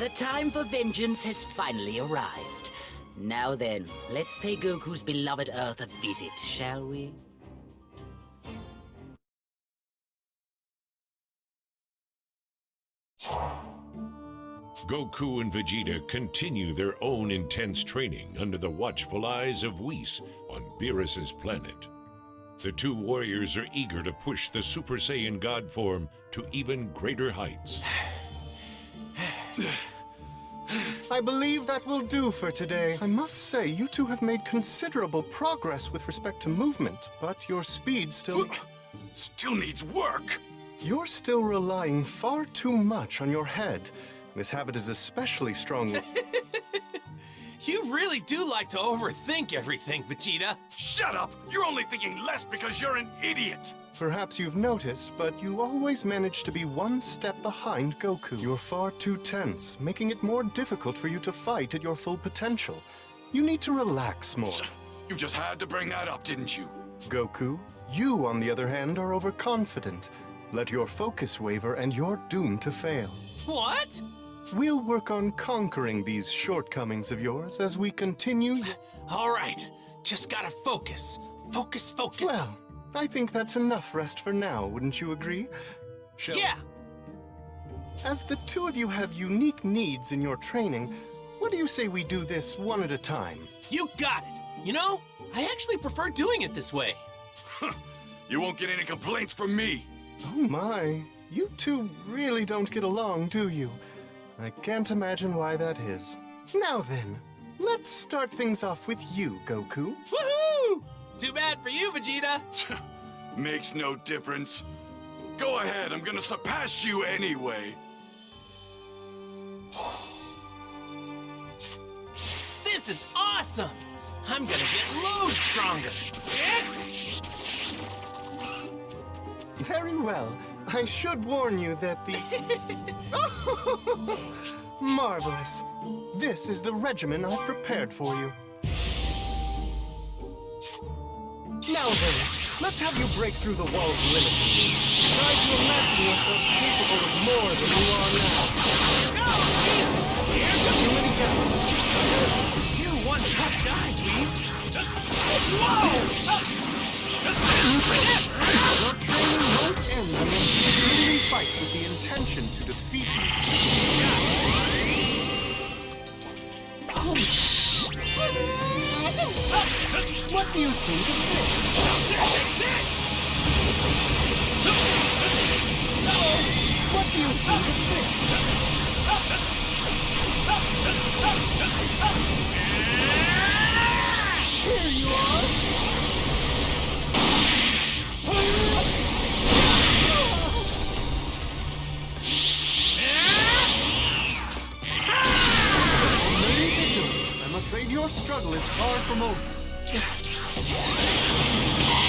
The time for vengeance has finally arrived. Now then, let's pay Goku's beloved Earth a visit, shall we? Goku and Vegeta continue their own intense training under the watchful eyes of Whis on Beerus's planet. The two warriors are eager to push the Super Saiyan God form to even greater heights. I believe that will do for today. I must say, you two have made considerable progress with respect to movement, but your speed still needs work. You're still relying far too much on your head. This habit is especially strong. You really do like to overthink everything, Vegeta. Shut up! You're only thinking less because you're an idiot! Perhaps you've noticed, but you always manage to be one step behind Goku. You're far too tense, making it more difficult for you to fight at your full potential. You need to relax more. You just had to bring that up, didn't you? Goku, you, on the other hand, are overconfident. Let your focus waver and you're doomed to fail. What? We'll work on conquering these shortcomings of yours as we continue. All right, just gotta focus. Focus. Well, I think that's enough rest for now, wouldn't you agree? Yeah! As the two of you have unique needs in your training, what do you say we do this one at a time? You got it! You know, I actually prefer doing it this way. You won't get any complaints from me. Oh my, you two really don't get along, do you? I can't imagine why that is. Now then, let's start things off with you, Goku. Woohoo! Too bad for you, Vegeta. Makes no difference. Go ahead, I'm gonna surpass you anyway. This is awesome! I'm gonna get loads stronger. Very well. I should warn you that the... Marvelous. This is the regimen I've prepared for you. Now then, let's have you break through the wall's limit. Try to imagine yourself capable of more than you are now. Too many gaps. You're one tough guy, Whis. Whoa! Your training won't end unless you truly fight with the intention to defeat me. What do you think of this? What do you think of this? Here you are! I'm afraid your struggle is far from over.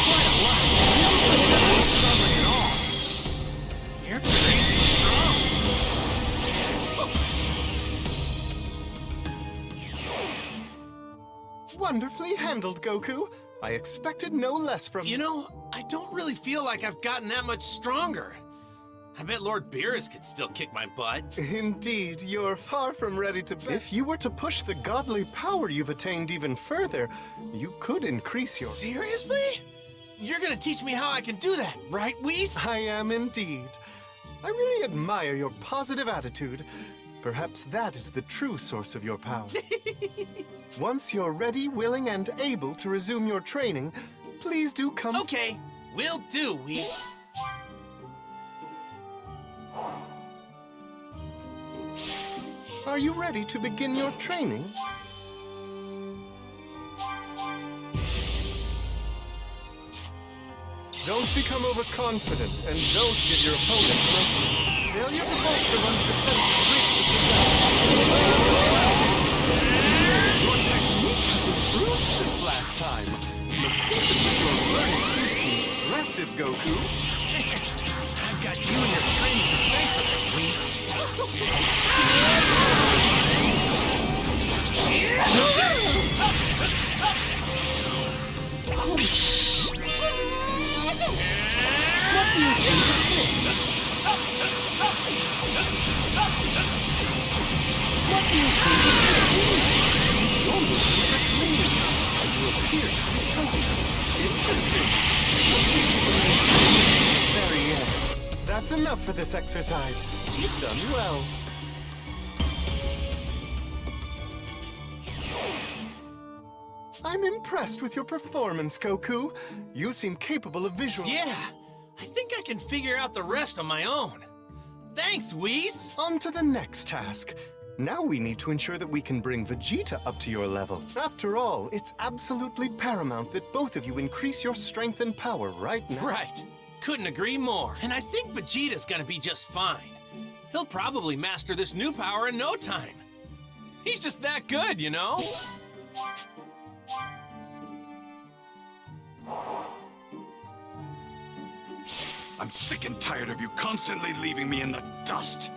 Quite a lot. You're not struggling at all. You're crazy strong. Wonderfully handled, Goku. I expected no less from you. You know, I don't really feel like I've gotten that much stronger. I bet Lord Beerus could still kick my butt. Indeed, you're far from ready to... If you were to push the godly power you've attained even further, you could increase your... Seriously? You're gonna teach me how I can do that, right, Whis? I am indeed. I really admire your positive attitude. Perhaps that is the true source of your power. Once you're ready, willing, and able to resume your training, please do come... Okay, will do, Whis. Are you ready to begin your training? Don't become overconfident, and don't get your opponent broken. Failure to bolster one's defensive reach of your technique has improved since last time. The pace at which you're learning is impressive, Goku. I've got you and your training to thank for that, Whis. What do you think of this? do you think of this? Your movements are clean, and you appear to be focused. Interesting. Let's see if you can maintain the very end. That's enough for this exercise. You've done well. I'm impressed with your performance, Goku. You seem capable of visual. Yeah, I think I can figure out the rest on my own. Thanks, Whis. On to the next task. Now we need to ensure that we can bring Vegeta up to your level. After all, it's absolutely paramount that both of you increase your strength and power right now. Right. Couldn't agree more. And I think Vegeta's gonna be just fine. He'll probably master this new power in no time. He's just that good, you know? I'm sick and tired of you constantly leaving me in the dust.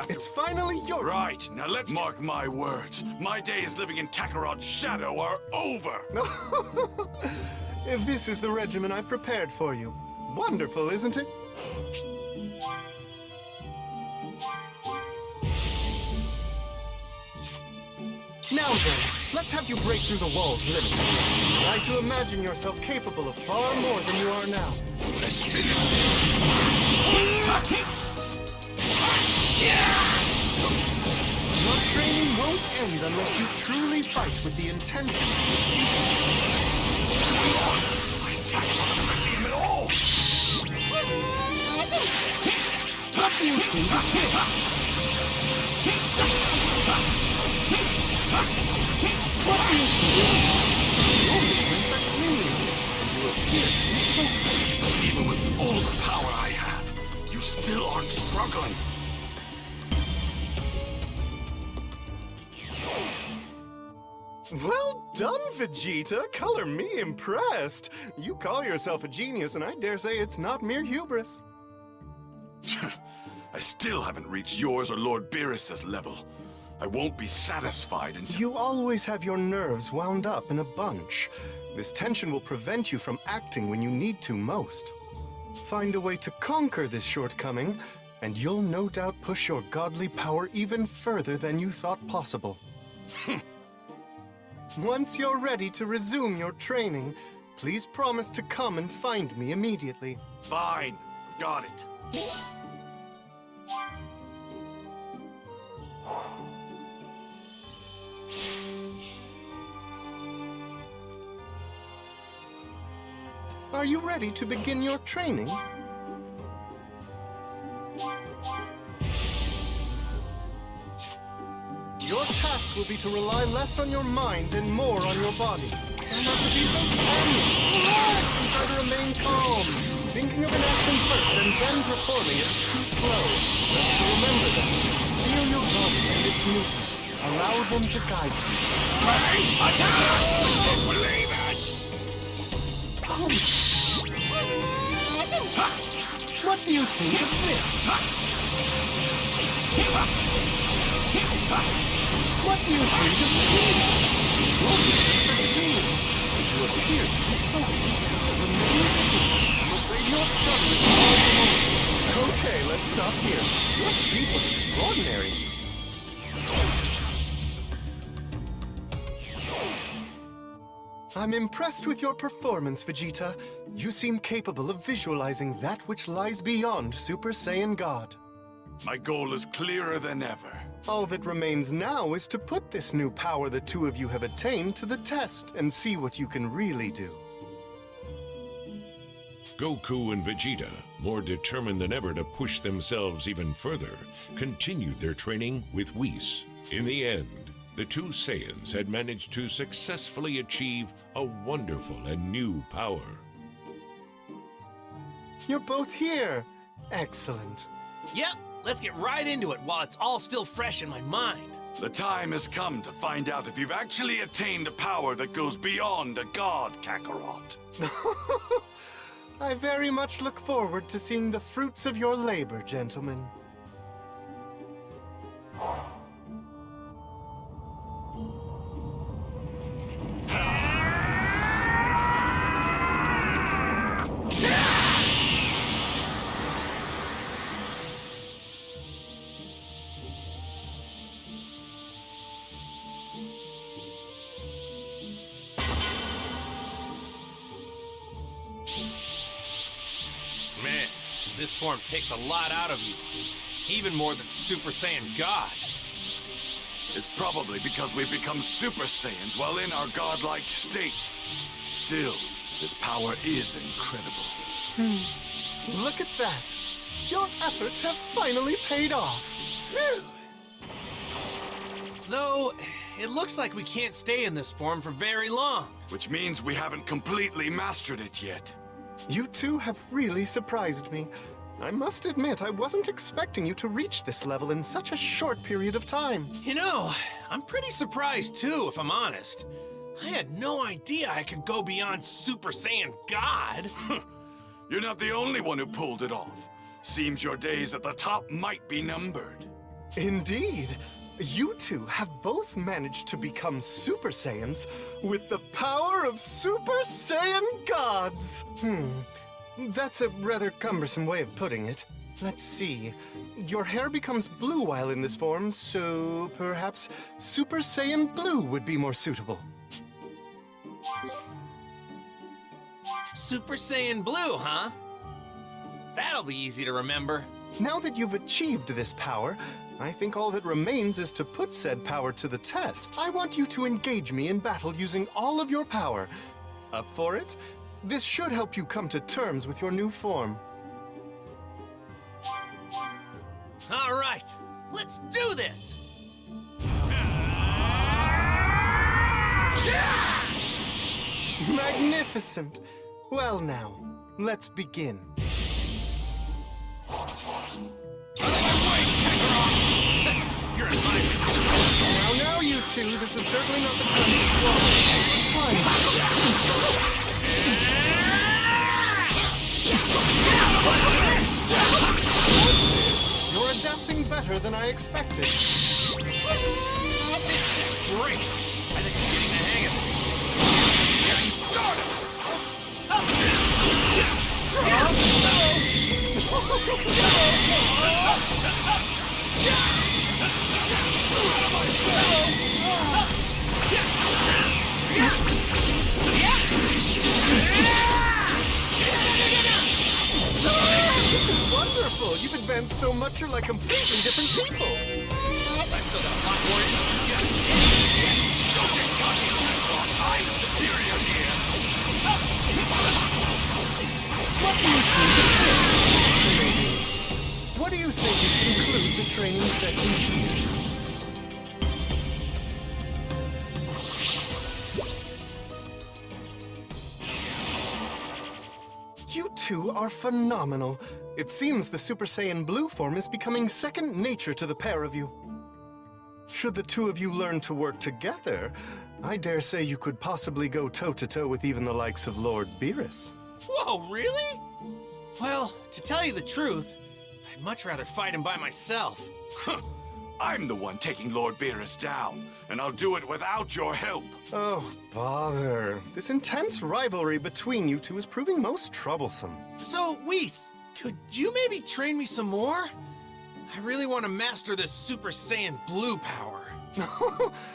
It's finally your turn. Right, now let's mark my words. My days living in Kakarot's shadow are over. This is the regimen I prepared for you. Wonderful, isn't it? Now then, let's have you break through the wall's limit. Try to imagine yourself capable of far more than you are now. Let's finish this. Your training won't end unless you truly fight with the intention to defeat My attacks aren't affecting him at all. What do you think of this? What do you think? Your movements are clean, and you appear to be focused. Even with all the power I have, you still aren't struggling. Well done, Vegeta. Color me impressed. You call yourself a genius, and I dare say it's not mere hubris. I still haven't reached yours or Lord Beerus's level. I won't be satisfied until... You always have your nerves wound up in a bunch. This tension will prevent you from acting when you need to most. Find a way to conquer this shortcoming, and you'll no doubt push your godly power even further than you thought possible. Once you're ready to resume your training, please promise to come and find me immediately. Fine, I've got it. Are you ready to begin your training? Your task will be to rely less on your mind and more on your body. Try not to be so tense. Relax and try to remain calm. Thinking of an action first and then performing it is too slow. Just to remember that. Feel your body and its movements. Allow them to guide you. Attack! I don't believe it! What do you think of this? What do you think of me? Your movements are clean, and you appear to be focused. Remain vigilant. I'm afraid you're struggling all the moment. Okay, let's stop here. Your speed was extraordinary. I'm impressed with your performance, Vegeta. You seem capable of visualizing that which lies beyond Super Saiyan God. My goal is clearer than ever. All that remains now is to put this new power the two of you have attained to the test and see what you can really do. Goku and Vegeta, more determined than ever to push themselves even further, continued their training with Whis. In the end, the two Saiyans had managed to successfully achieve a wonderful and new power. You're both here. Excellent. Yep, let's get right into it while it's all still fresh in my mind. The time has come to find out if you've actually attained a power that goes beyond a god, Kakarot. I very much look forward to seeing the fruits of your labor, gentlemen. Man, this form takes a lot out of you. Even more than Super Saiyan God. It's probably because we've become Super Saiyans while in our godlike state. Still, this power is incredible. Look at that! Your efforts have finally paid off! Whew. Though, it looks like we can't stay in this form for very long. Which means we haven't completely mastered it yet. You two have really surprised me. I must admit, I wasn't expecting you to reach this level in such a short period of time. You know, I'm pretty surprised too, if I'm honest. I had no idea I could go beyond Super Saiyan God. You're not the only one who pulled it off. Seems your days at the top might be numbered. Indeed. You two have both managed to become Super Saiyans with the power of Super Saiyan gods. That's a rather cumbersome way of putting it. Let's see. Your hair becomes blue while in this form, so perhaps Super Saiyan Blue would be more suitable. Super Saiyan Blue, huh? That'll be easy to remember. Now that you've achieved this power, I think all that remains is to put said power to the test. I want you to engage me in battle using all of your power. Up for it? This should help you come to terms with your new form. All right, let's do this! Magnificent! Well now, let's begin. You're in mine. Now, you two, this is certainly not the time to squabble. You're adapting better than I expected. This is great. I think I'm getting the hang of it. Getting started. This is wonderful! You've advanced so much you're like completely different people! I still got a lot more in me. Don't get cocky. I'm superior here. What do you say we conclude the training session here? You two are phenomenal. It seems the Super Saiyan Blue form is becoming second nature to the pair of you. Should the two of you learn to work together, I dare say you could possibly go toe-to-toe with even the likes of Lord Beerus. Whoa, really? Well, to tell you the truth, I'd much rather fight him by myself. I'm the one taking Lord Beerus down, and I'll do it without your help. Oh, bother. This intense rivalry between you two is proving most troublesome. So, Whis, could you maybe train me some more? I really want to master this Super Saiyan Blue power.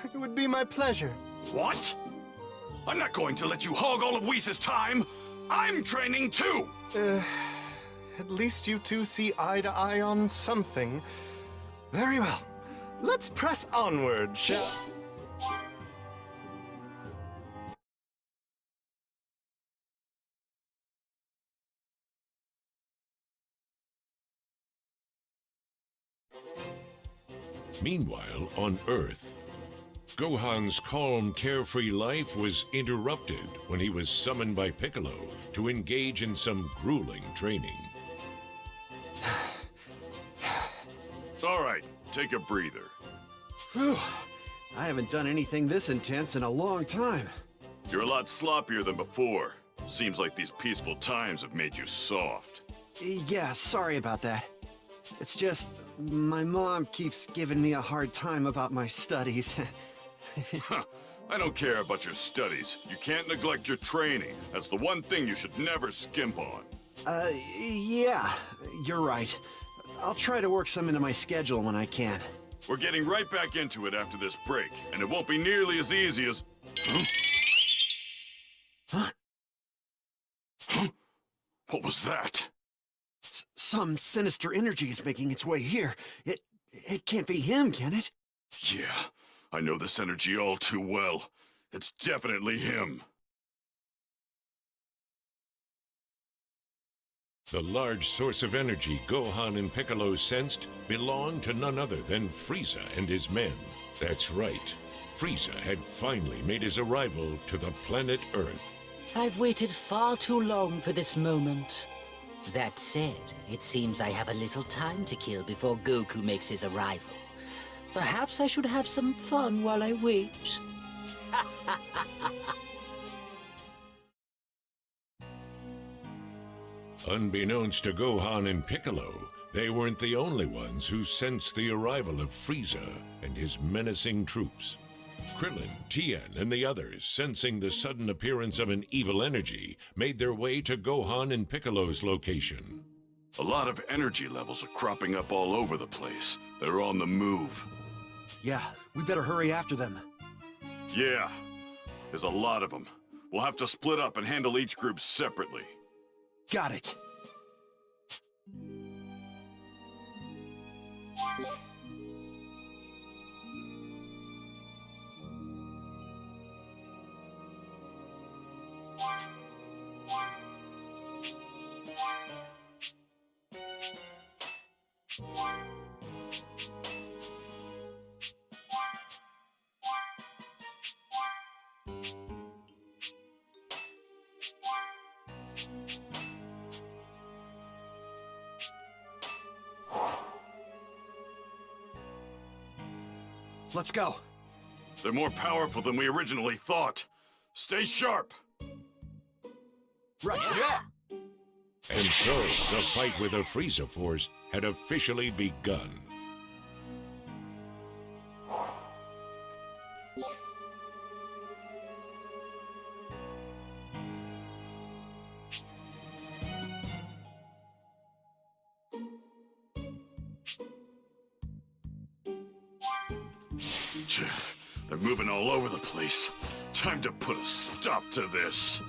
It would be my pleasure. What? I'm not going to let you hog all of Whis' time. I'm training too. At least you two see eye to eye on something. Very well. Let's press onward, shall Meanwhile, on Earth, Gohan's calm, carefree life was interrupted when he was summoned by Piccolo to engage in some grueling training. All right, take a breather. Whew. I haven't done anything this intense in a long time. You're a lot sloppier than before. Seems like these peaceful times have made you soft. Yeah, sorry about that. It's just, my mom keeps giving me a hard time about my studies. Huh. I don't care about your studies. You can't neglect your training. That's the one thing you should never skimp on. Yeah, you're right. I'll try to work some into my schedule when I can. We're getting right back into it after this break, and it won't be nearly as easy as... Huh? Huh? What was that? Some sinister energy is making its way here. It can't be him, can it? Yeah, I know this energy all too well. It's definitely him. The large source of energy Gohan and Piccolo sensed belonged to none other than Frieza and his men. That's right. Frieza had finally made his arrival to the planet Earth. I've waited far too long for this moment. That said, it seems I have a little time to kill before Goku makes his arrival. Perhaps I should have some fun while I wait. Unbeknownst to Gohan and Piccolo, they weren't the only ones who sensed the arrival of Frieza and his menacing troops. Krillin, Tien, and the others, sensing the sudden appearance of an evil energy, made their way to Gohan and Piccolo's location. A lot of energy levels are cropping up all over the place. They're on the move. Yeah, we better hurry after them. Yeah, there's a lot of them. We'll have to split up and handle each group separately. Got it. Let's go. They're more powerful than we originally thought. Stay sharp. Right. Yeah. And so, the fight with the Frieza Force had officially begun. They're moving all over the place. Time to put a stop to this.